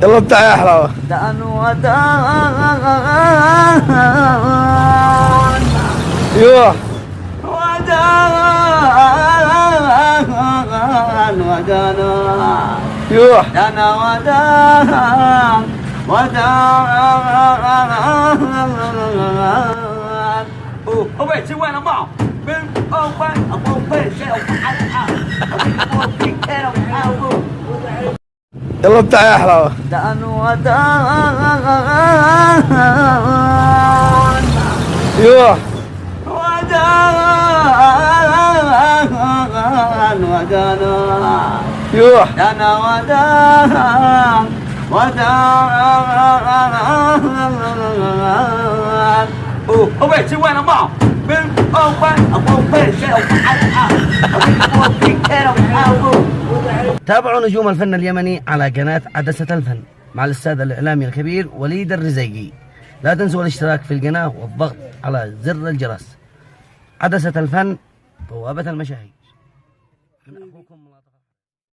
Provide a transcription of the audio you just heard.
يلا ابدع يا حلاوة. دان ودان ايوه ودان ودان ايوه دان ودان ودان我被吃完了吗？跟二班我被谁我被开了يلا ابدع يا حلاوة. دان ودان ايوه ودان ودان ايوه دان ودان ودان我被吃完了吗？跟二班我被谁我开了تابعوا نجوم الفن اليمني على قناة عدسة الفن مع الأستاذ الإعلامي الكبير وليد الرزيقي. لا تنسوا الاشتراك في القناة والضغط على زر الجرس. عدسة الفن بوابة المشاهير. من أخوكم